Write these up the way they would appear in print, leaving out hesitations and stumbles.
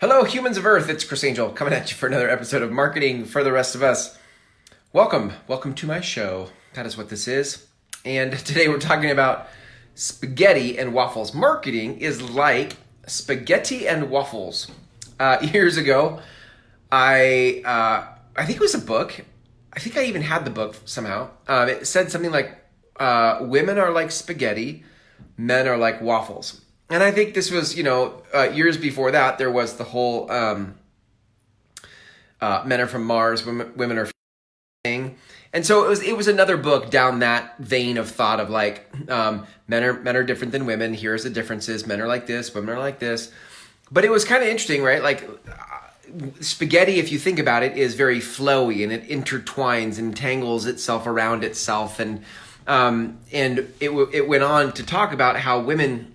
Hello, humans of Earth. It's Chris Angel coming at you for another episode of Marketing for the Rest of Us. Welcome to my show. That is what this is. And today we're talking about spaghetti and waffles. Marketing is like spaghetti and waffles. Years ago, I think it was a book. I think I even had the book somehow. It said something like, women are like spaghetti, men are like waffles. And I think this was, years before that, there was the whole men are from Mars, women are thing. And so it was another book down that vein of thought of like, men are different than women. Here's the differences. Men are like this, women are like this. But it was kind of interesting, right? Like spaghetti, if you think about it, is very flowy and it intertwines and tangles itself around itself. And it went on to talk about how women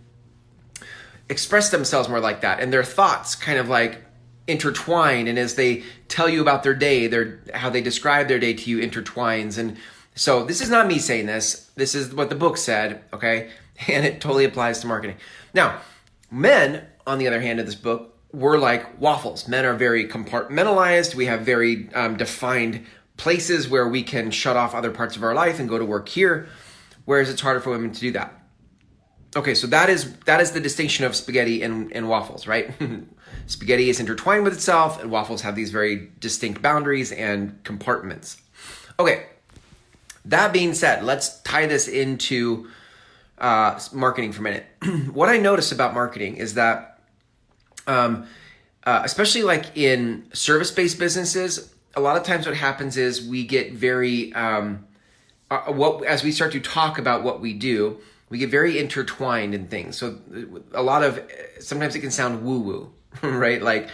express themselves more like that, and their thoughts kind of like intertwine, and as they tell you about their day, how they describe their day to you intertwines. And so this is not me saying this is what the book said, okay? And it totally applies to marketing. Now, men, on the other hand of this book, were like waffles. Men are very compartmentalized. We have very defined places where we can shut off other parts of our life and go to work here, whereas it's harder for women to do that. Okay, so that is the distinction of spaghetti and waffles, right? Spaghetti is intertwined with itself, and waffles have these very distinct boundaries and compartments. Okay, that being said, let's tie this into marketing for a minute. What I notice about marketing is that, especially like in service-based businesses, a lot of times what happens is we get very, as we start to talk about what we do, we get very intertwined in things. So sometimes it can sound woo-woo, right? Like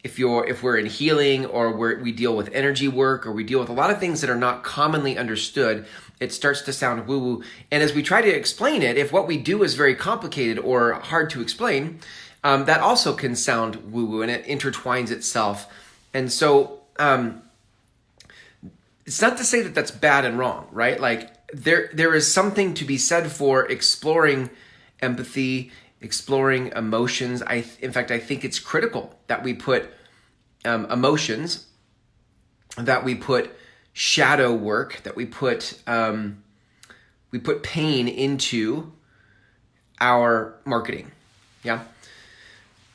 if we're in healing, or we deal with energy work, or we deal with a lot of things that are not commonly understood, it starts to sound woo-woo. And as we try to explain it, if what we do is very complicated or hard to explain, that also can sound woo-woo, and it intertwines itself. And so it's not to say that that's bad and wrong, right? Like there is something to be said for exploring empathy, exploring emotions. In fact, I think it's critical that we put emotions, that we put shadow work, that we put pain into our marketing. Yeah.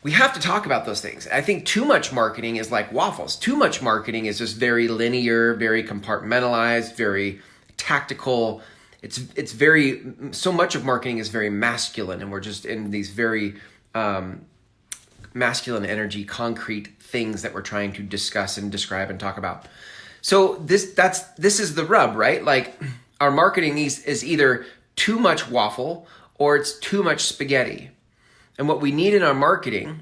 We have to talk about those things. I think too much marketing is like waffles. Too much marketing is just very linear, very compartmentalized, very tactical. It's so much of marketing is very masculine, and we're just in these very masculine energy, concrete things that we're trying to discuss and describe and talk about. So this is the rub, right? Like our marketing is either too much waffle or it's too much spaghetti. And what we need in our marketing,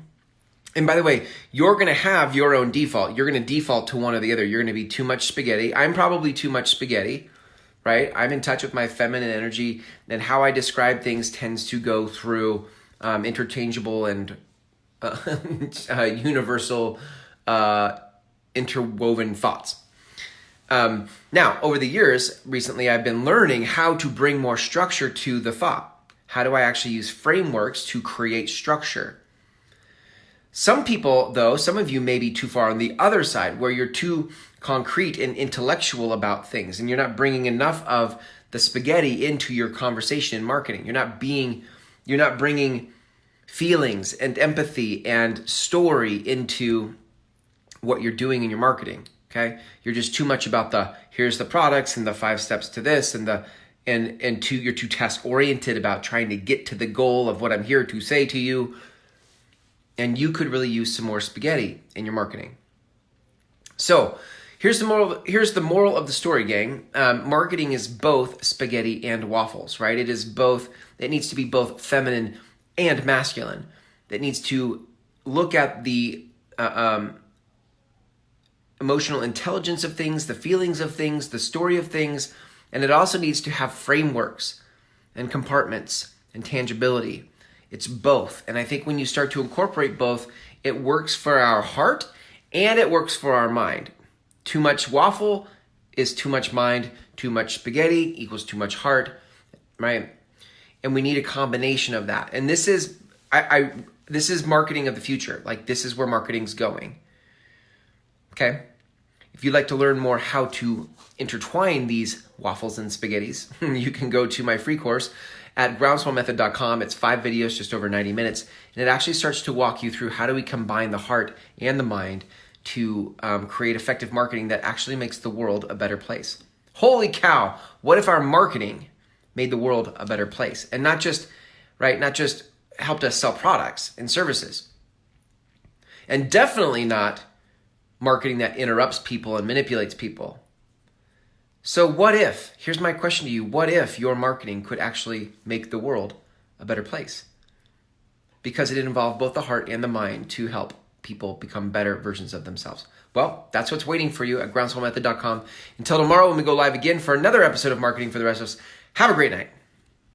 and by the way, you're going to have your own default. You're going to default to one or the other. You're going to be too much spaghetti. I'm probably too much spaghetti, right? I'm in touch with my feminine energy, and how I describe things tends to go through interchangeable and universal interwoven thoughts. Now, over the years, recently, I've been learning how to bring more structure to the thought. How do I actually use frameworks to create structure? Some people, though, some of you may be too far on the other side, where you're too concrete and intellectual about things, and you're not bringing enough of the spaghetti into your conversation in marketing. You're not bringing feelings and empathy and story into what you're doing in your marketing, okay? You're just too much about here's the products and the 5 steps to this and you're too task oriented about trying to get to the goal of what I'm here to say to you. And you could really use some more spaghetti in your marketing. So here's the moral of the story, gang. Marketing is both spaghetti and waffles, right? It needs to be both feminine and masculine. It needs to look at the emotional intelligence of things, the feelings of things, the story of things. And it also needs to have frameworks and compartments and tangibility. It's both. And I think when you start to incorporate both, it works for our heart and it works for our mind. Too much waffle is too much mind. Too much spaghetti equals too much heart, right? And we need a combination of that. And this is, I This is marketing of the future. Like, this is where marketing's going. Okay? If you'd like to learn more how to intertwine these waffles and spaghettis, you can go to my free course at groundswellmethod.com. It's 5 videos, just over 90 minutes. And it actually starts to walk you through how do we combine the heart and the mind to create effective marketing that actually makes the world a better place. Holy cow, what if our marketing made the world a better place? And not just helped us sell products and services. And definitely not marketing that interrupts people and manipulates people. So what if, here's my question to you, what if your marketing could actually make the world a better place? Because it involved both the heart and the mind to help people become better versions of themselves. Well, that's what's waiting for you at groundswellmethod.com. Until tomorrow when we go live again for another episode of Marketing for the Rest of Us, have a great night.